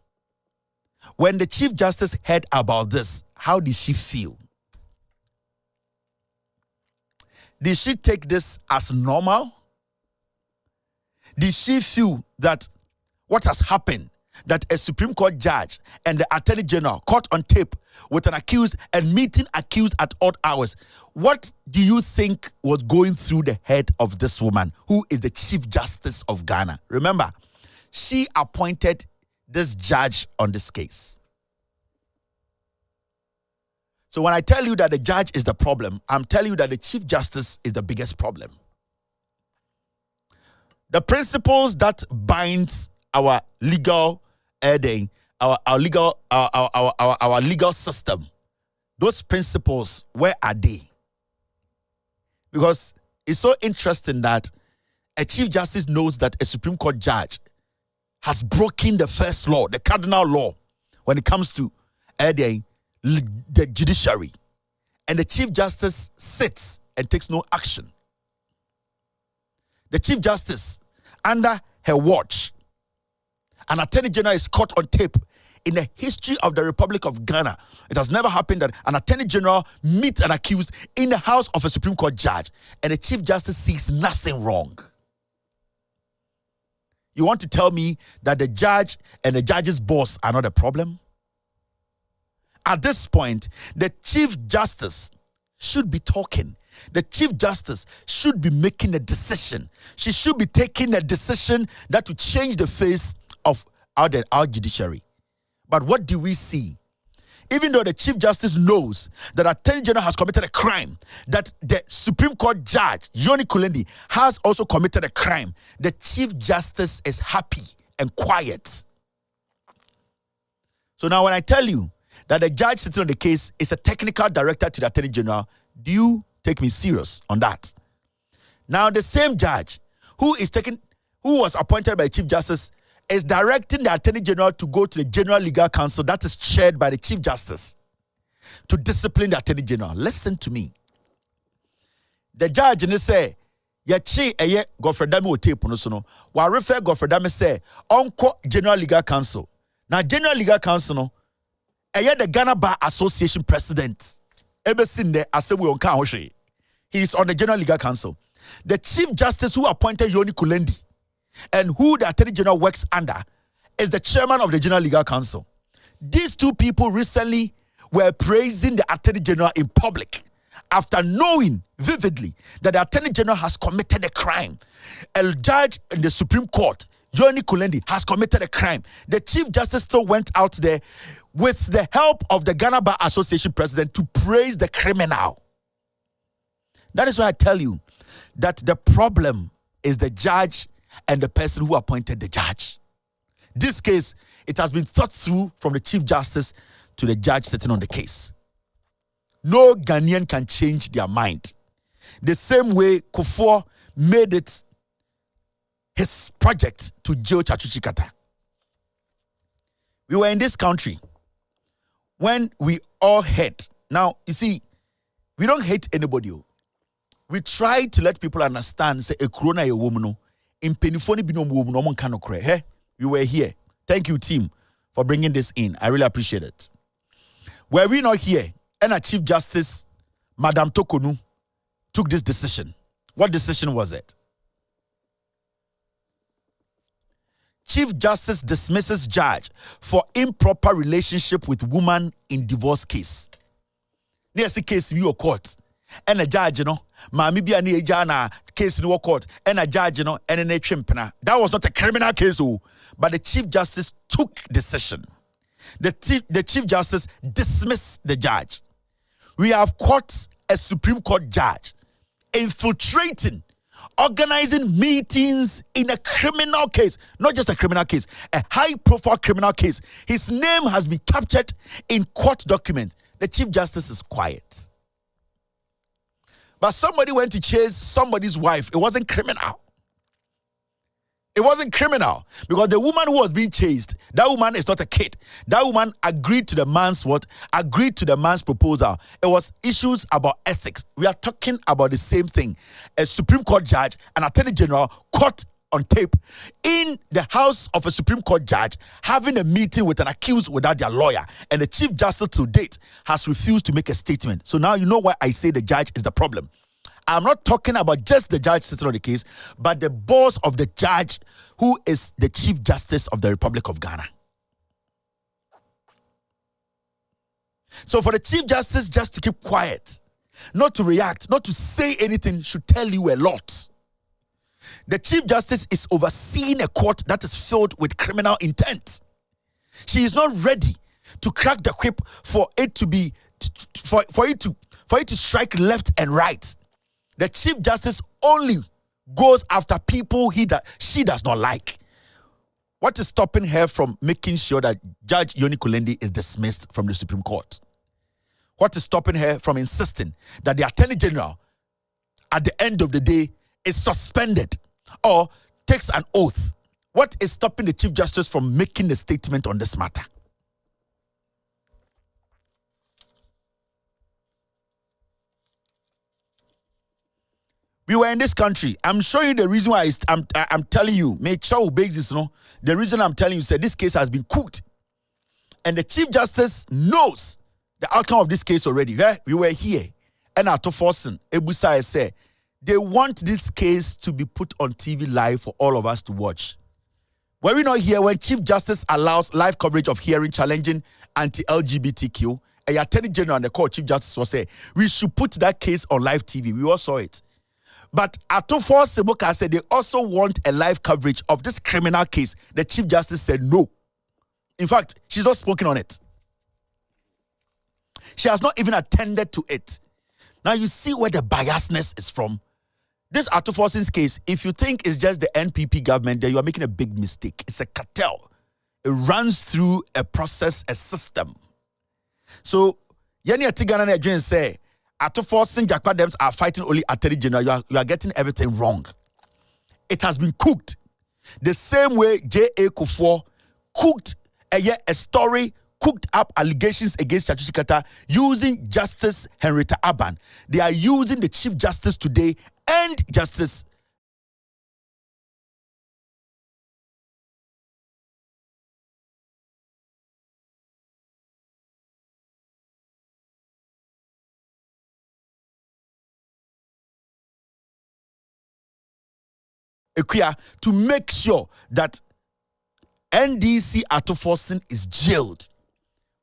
S1: When the Chief Justice heard about this, how did she feel? Did she take this as normal? Did she feel that what has happened, that a Supreme Court judge and the Attorney General caught on tape with an accused and meeting accused at odd hours, what do you think was going through the head of this woman who is the Chief Justice of Ghana? Remember, she appointed this judge on this case. So when I tell you that the judge is the problem, I'm telling you that the Chief Justice is the biggest problem. The principles that binds our legal our legal system, those principles, where are they? Because it's so interesting that a Chief Justice knows that a Supreme Court judge has broken the first law, the cardinal law, when it comes to the judiciary. And the Chief Justice sits and takes no action. The Chief Justice, under her watch, an Attorney General is caught on tape. In the history of the Republic of Ghana, it has never happened that an Attorney General meets an accused in the house of a Supreme Court judge and the Chief Justice sees nothing wrong. You want to tell me that the judge and the judge's boss are not a problem? At this point, the Chief Justice should be talking. The Chief Justice should be making a decision. She should be taking a decision that will change the face of our judiciary. But what do we see? Even though the Chief Justice knows that Attorney General has committed a crime, that the Supreme Court judge, Yoni Kulendi, has also committed a crime, the Chief Justice is happy and quiet. So now when I tell you that the judge sitting on the case is a technical director to the Attorney General, do you take me serious on that? Now the same judge who was appointed by the Chief Justice is directing the Attorney General to go to the General Legal Council that is chaired by the Chief Justice to discipline the Attorney General. Listen to me. The judge in say, "Yachi eye Godfrey Dame o tape no so no. Wa refer Godfrey Dame say, "Onko General Legal Council." Now General Legal Council no, eye the Ghana Bar Association president. Ebesin there asebu onka hwehwe. He is on the General Legal Council. The Chief Justice who appointed Yoni Kulendi and who the Attorney General works under is the chairman of the General Legal Council. These two people recently were praising the Attorney General in public after knowing vividly that the Attorney General has committed a crime. A judge in the Supreme Court, Yoni Kulendi, has committed a crime. The Chief Justice still went out there with the help of the Ghana Bar Association president to praise the criminal. That is why I tell you that the problem is the judge and the person who appointed the judge. This case, it has been thought through from the Chief Justice to the judge sitting on the case. No Ghanaian can change their mind. The same way Kufuor made it his project to jail Chachu Chikata. We were in this country when we all hate. Now, you see, we don't hate anybody. We try to let people understand, say, a corona a woman, in penifoni binom woman, no one can cry. Hey, we were here. Thank you, team, for bringing this in. I really appreciate it. Were we not here, and our Chief Justice, Madam Tokonu, took this decision. What decision was it? Chief Justice dismisses judge for improper relationship with woman in divorce case. Near the case in your court, and a judge, you know, Mami bi ani ejana case in your court, and a judge, you know, and a chimpana. That was not a criminal case, but the Chief Justice took decision. The Chief Justice dismissed the judge. We have caught a Supreme Court judge infiltrating, organizing meetings in a criminal case, not just a criminal case, a high-profile criminal case. His name has been captured in court documents. The Chief Justice is quiet. But somebody went to chase somebody's wife. It wasn't criminal. It wasn't criminal because the woman who was being chased, that woman is not a kid. That woman agreed to the man's what? Agreed to the man's proposal. It was issues about ethics. We are talking about the same thing. A Supreme Court judge, an Attorney General caught on tape in the house of a Supreme Court judge having a meeting with an accused without their lawyer. And the Chief Justice to date has refused to make a statement. So now you know why I say the judge is the problem. I'm not talking about just the judge sitting on the case, but the boss of the judge who is the Chief Justice of the Republic of Ghana. So for the Chief Justice just to keep quiet, not to react, not to say anything should tell you a lot. The Chief Justice is overseeing a court that is filled with criminal intent. She is not ready to crack the whip for it to be for it to strike left and right. The Chief Justice only goes after people she does not like. What is stopping her from making sure that Judge Yoni Kulendi is dismissed from the Supreme Court? What is stopping her from insisting that the Attorney General, at the end of the day, is suspended or takes an oath? What is stopping the Chief Justice from making a statement on this matter? We were in this country. I'm showing you the reason why I'm telling you. Make sure basis, the reason I'm telling you is that this case has been cooked. And the Chief Justice knows the outcome of this case already. Yeah? We were here. And Ato Forson, Ebusa said, they want this case to be put on TV live for all of us to watch. Were we not here when Chief Justice allows live coverage of hearing challenging anti-LGBTQ? A Attorney General and the Court Chief Justice was saying, we should put that case on live TV. We all saw it. But Atufo Seboka said they also want a live coverage of this criminal case. The Chief Justice said no. In fact, she's not spoken on it. She has not even attended to it. Now you see where the biasness is from. This Atufosin's case, if you think it's just the NPP government, then you are making a big mistake. It's a cartel. It runs through a process, a system. So, Yeni Atigana Nigerians say, Atufosin Jakwadems are fighting only Attorney General. You are getting everything wrong. It has been cooked. The same way J.A. Kufuor cooked a story, cooked up allegations against Chachu Chikata using Justice Henrietta Aban. They are using the Chief Justice today and Justice Ekuya to make sure that NDC Atufosin is jailed.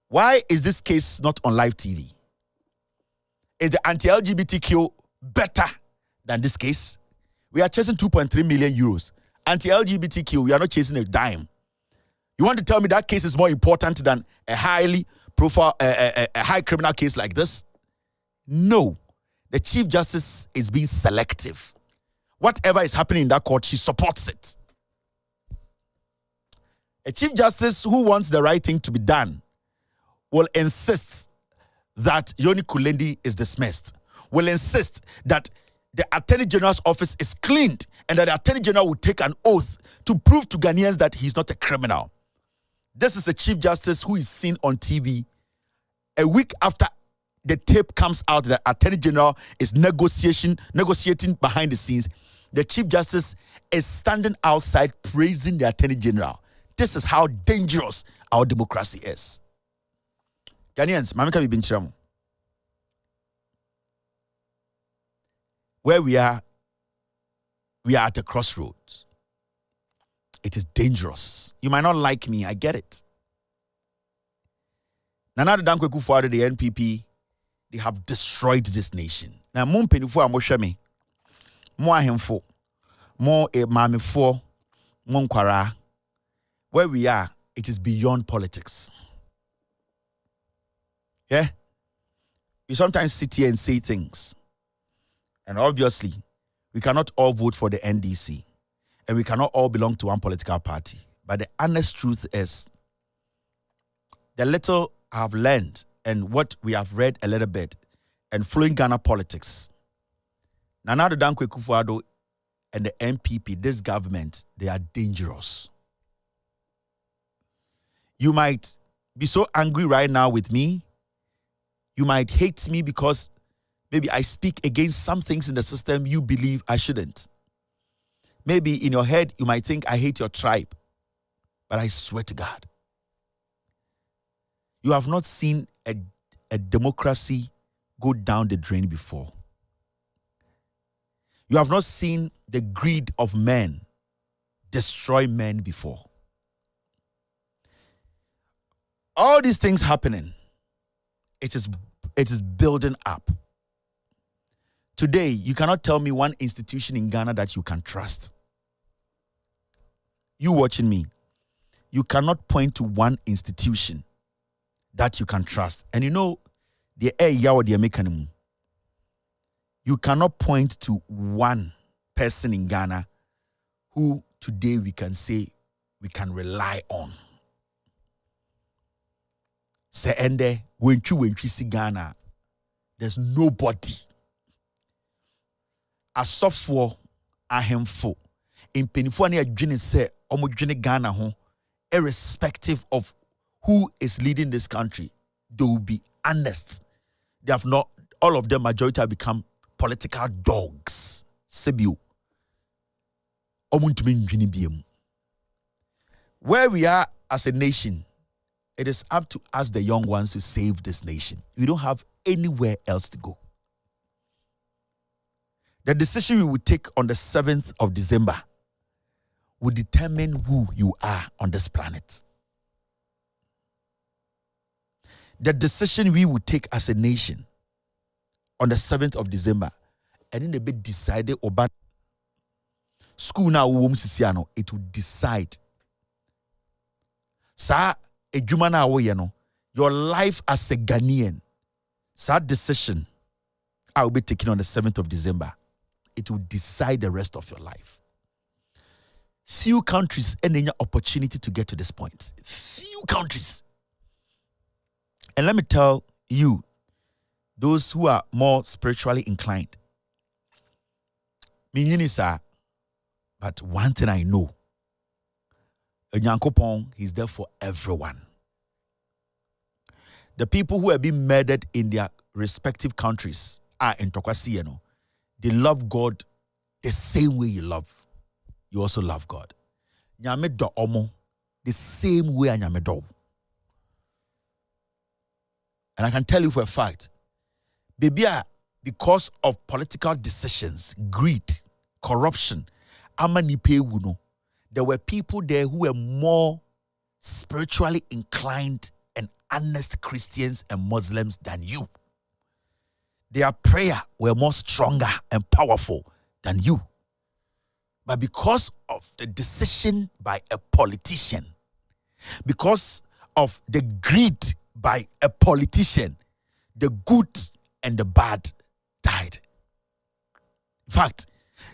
S1: Why is this case not on live TV? Is the anti-LGBTQ better than this case? We are chasing 2.3 million euros. Anti-LGBTQ, we are not chasing a dime. You want to tell me that case is more important than a highly profile, a high criminal case like this? No. The Chief Justice is being selective. Whatever is happening in that court, she supports it. A Chief Justice who wants the right thing to be done will insist that Yoni Kulendi is dismissed, will insist that the Attorney General's office is cleaned and that the Attorney General will take an oath to prove to Ghanaians that he's not a criminal. This is a Chief Justice who is seen on TV a week after the tape comes out that Attorney General is negotiating behind the scenes. The Chief Justice is standing outside praising the Attorney General. This is how dangerous our democracy is. Ghanaians, Mamika Bibinchiramu. Where we are at a crossroads. It is dangerous. You might not like me, I get it. Nana Dankwa Akufo-Addo, the NPP, they have destroyed this nation. Now, mo mpanyinfo a mo hwɛ me, mo ahemfo, mo maamefo, mo nkwara. Where we are, it is beyond politics. Yeah? You sometimes sit here and say things. And obviously, we cannot all vote for the NDC. And we cannot all belong to one political party. But the honest truth is, the little I have learned and what we have read a little bit and following Ghana politics, Nana Dankwa Akufo-Addo and the NPP, this government, they are dangerous. You might be so angry right now with me. You might hate me because maybe I speak against some things in the system you believe I shouldn't. Maybe in your head, you might think I hate your tribe. But I swear to God, you have not seen a democracy go down the drain before. You have not seen the greed of men destroy men before. All these things happening, it is building up. Today, you cannot tell me one institution in Ghana that you can trust. You watching me, you cannot point to one institution that you can trust. And you know, the mechanism. You cannot point to one person in Ghana who today we can say we can rely on. Say ende when you see Ghana, there's nobody. Asofo ahemfo in penifo na adwene say omodwene Ghana ho, irrespective of who is leading this country, they will be honest. They have not, all of them, majority have become political dogs. Sebio. Where we are as a nation, it is up to us, the young ones, to save this nation. We don't have anywhere else to go. The decision we will take on the 7th of December will determine who you are on this planet. The decision we will take as a nation on the 7th of December, and then they be decided about school now, it will decide. Sa your life as a Ghanaian, that decision I will be taking on the 7th of December. It will decide the rest of your life. Few countries any opportunity to get to this point. Few countries. And let me tell you, those who are more spiritually inclined, but one thing I know, Nyankopon, he's there for everyone. The people who have been murdered in their respective countries are in Tokwasi, they love God the same way you also love God. Nyame do omo the same way Nyame do. And I can tell you for a fact, because of political decisions, greed, corruption, there were people there who were more spiritually inclined and honest Christians and Muslims than you. their prayer were more stronger and powerful than you. But because of the decision by a politician, because of the greed by a politician, the good and the bad died. In fact,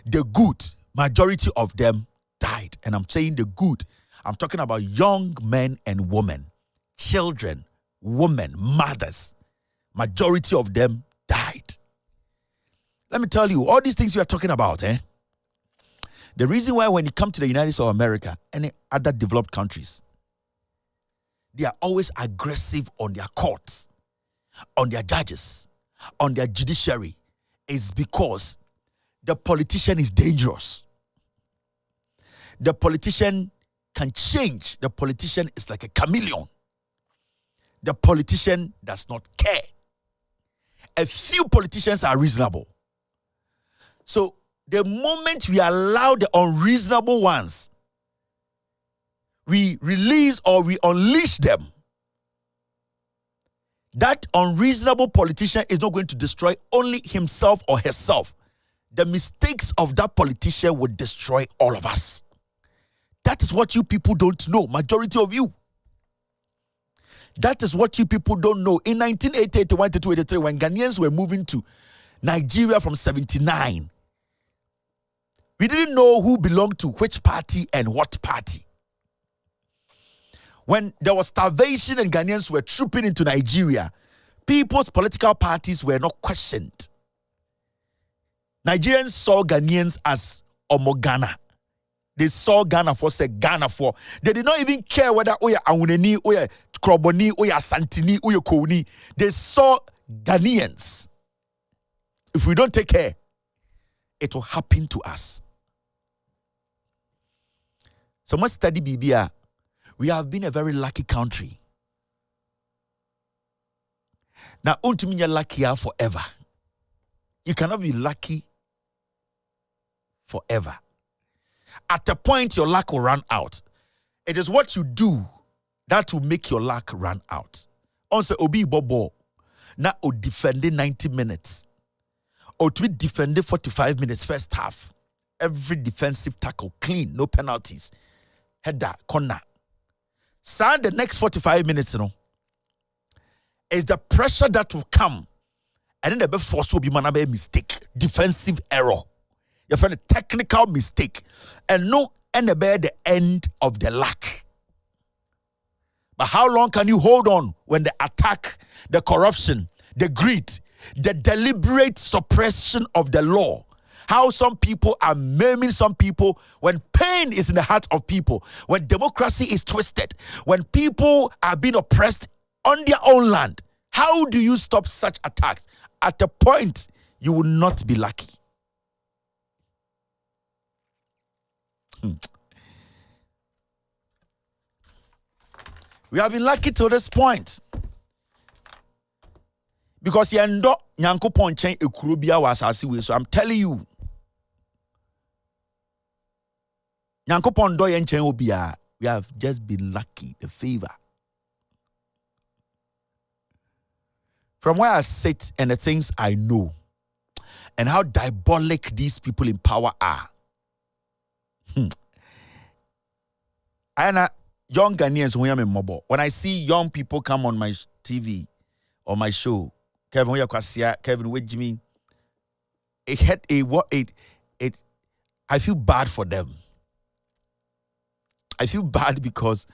S1: the good, majority of them died. And I'm saying the good, I'm talking about young men and women, children, women, mothers. Majority of them died. Let me tell you, all these things we are talking about, the reason why when you come to the United States of America and other developed countries, they are always aggressive on their courts, on their judges, on their judiciary, is because the politician is dangerous. The politician can change. The politician is like a chameleon. The politician does not care. A few politicians are reasonable. So the moment we allow the unreasonable ones, we release or we unleash them, that unreasonable politician is not going to destroy only himself or herself. The mistakes of that politician will destroy all of us. That is what you people don't know, majority of you. That is what you people don't know. In 1980, 81, 82, 83, when Ghanaians were moving to Nigeria from 79, we didn't know who belonged to which party and what party. When there was starvation and Ghanaians were trooping into Nigeria, people's political parties were not questioned. Nigerians saw Ghanaians as Omogana. They saw Ghana for, say Ghana for. They did not even care whether Oya Awuneni, Oya Kroboni, Oya Santini, Oya Kouni. They saw Ghanaians. If we don't take care, it will happen to us. So much study BBA. We have been a very lucky country. Now, you're lucky forever. You cannot be lucky forever. At a point, your luck will run out. It is what you do that will make your luck run out. Also, Obi Bobo, now defending 90 minutes. Or to be defending 45 minutes first half. Every defensive tackle, clean, no penalties. Header, corner. So the next 45 minutes, is the pressure that will come. And then the best force will be a mistake. Defensive error. You're from a technical mistake. And the end of the luck. But how long can you hold on when the attack, the corruption, the greed, the deliberate suppression of the law, how some people are maiming some people, when pain is in the heart of people, when democracy is twisted, when people are being oppressed on their own land, how do you stop such attacks? At a point, you will not be lucky. We have been lucky to this point. Because yendo Nyankopon chen ekuro bia wa asase we, so I'm telling you, Nyankopon do yen chen obia, we have just been lucky, the favor. From where I sit and the things I know, and how diabolic these people in power are. Young Ghanaians who am mobile. When I see young people come on my TV or my show, Kevin Oyakwasia, Kevin Wejimi, I feel bad for them. I feel bad because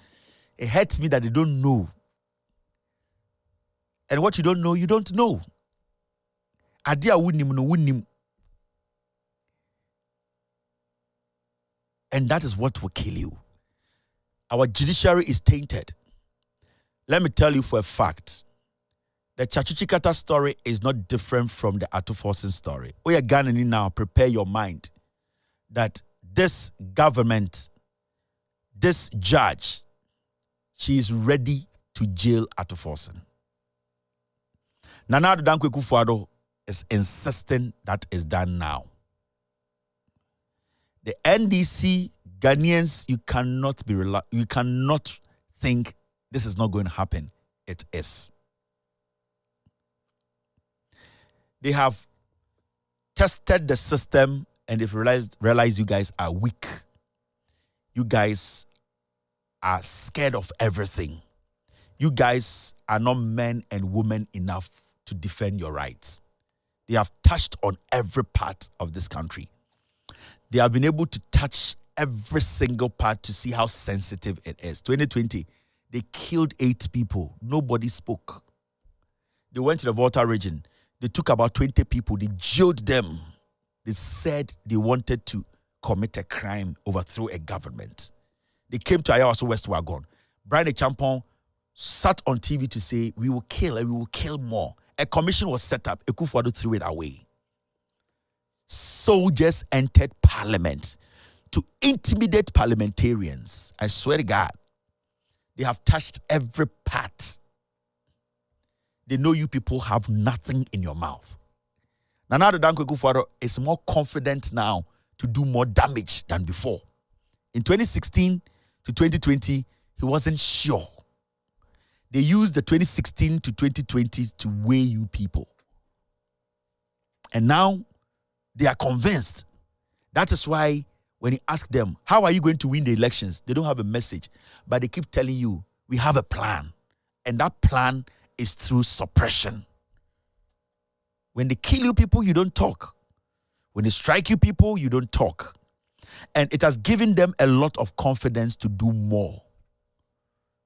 S1: it hurts me that they don't know. And what you don't know, you don't know. Adia wunim no wunim. And that is what will kill you. Our judiciary is tainted. Let me tell you for a fact, the Chachuchikata story is not different from the Ato Forson story. We are Ghanaian now, prepare your mind that this government, this judge, she is ready to jail Ato Forson. Nana Addo Dankwa Akufo-Addo is insisting that is done now. The NDC, Ghanaians, you cannot think this is not going to happen. It is. They have tested the system and they've realized you guys are weak. You guys are scared of everything. You guys are not men and women enough to defend your rights. They have touched on every part of this country. They have been able to touch every single part to see how sensitive it is. 2020, they killed 8 people. Nobody spoke. They went to the Volta region. They took about 20 people. They jailed them. They said they wanted to commit a crime, overthrow a government. They came to Ayawaso West Wagon. Brian Champon sat on TV to say, we will kill and we will kill more. A commission was set up. Akufo-Addo threw it away. Soldiers entered parliament to intimidate parliamentarians. I swear to God, they have touched every part. They know you people have nothing in your mouth. Nana Addo Dankwa Akufo-Addo is more confident now to do more damage than before. In 2016 to 2020, he wasn't sure. They used the 2016 to 2020 to weigh you people. And now they are convinced. That is why when you ask them, how are you going to win the elections? They don't have a message, but they keep telling you, we have a plan. And that plan is through suppression. When they kill you people, you don't talk. When they strike you people, you don't talk. And it has given them a lot of confidence to do more.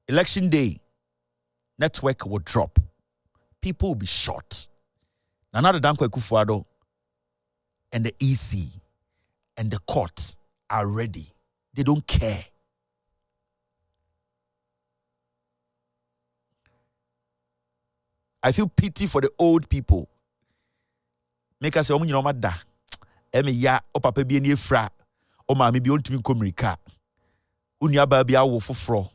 S1: Election day, network will drop. People will be shot. Nana Addo Dankwa Akufo-Addo and the EC and the court are ready. They don't care. I feel pity for the old people. Make us say, "Omu nyina da. Eme ya o papa bi ani efra. O ma me bi ontumi nkomirika. Unia ba bi awo foforo.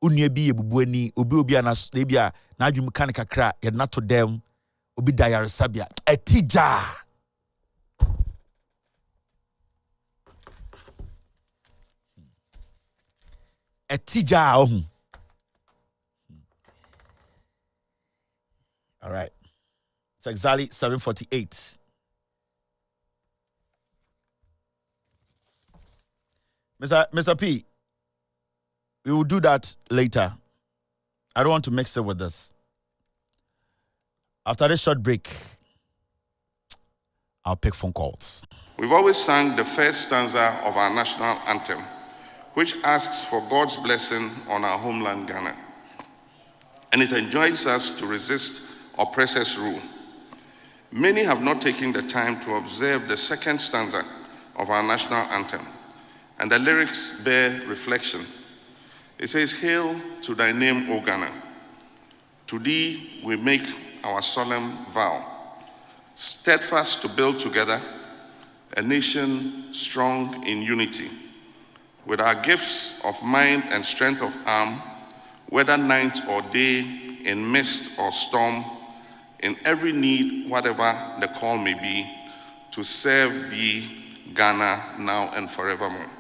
S1: Unia bi ebubu ani, obi anas na bia na adwum kan kakra ye na to dem. Obi dayare sabia. Etija. Etija ohun. All right. It's exactly 7:48. Mr. P, we will do that later. I don't want to mix it with this. After this short break, I'll pick phone calls.
S2: We've always sung the first stanza of our national anthem, which asks for God's blessing on our homeland, Ghana. And it enjoins us to resist oppressors' rule. Many have not taken the time to observe the second stanza of our national anthem, and the lyrics bear reflection. It says, "Hail to thy name, O Ghana. To thee we make our solemn vow, steadfast to build together a nation strong in unity. With our gifts of mind and strength of arm, whether night or day, in mist or storm, in every need, whatever the call may be, to serve thee, Ghana, now and forevermore."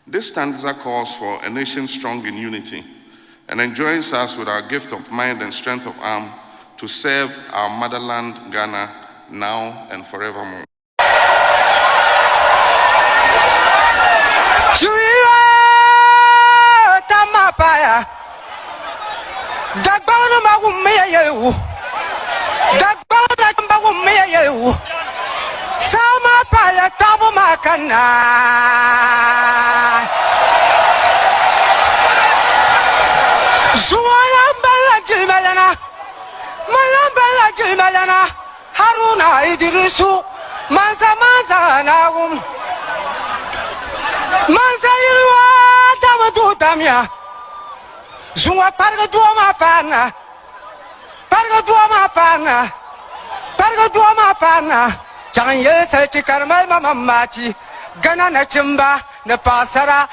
S2: This stanza calls for a nation strong in unity and enjoins us with our gift of mind and strength of arm to serve our motherland, Ghana, now and forevermore.
S3: Sama paya tabu makana Zuwaya mbala jimalana Haruna Idrisu Manza nagum Manza irwa Damadu damya Zuwa parga duwa mapana Jangan ye saya cikar mal mamaci Gana na cimba na pasara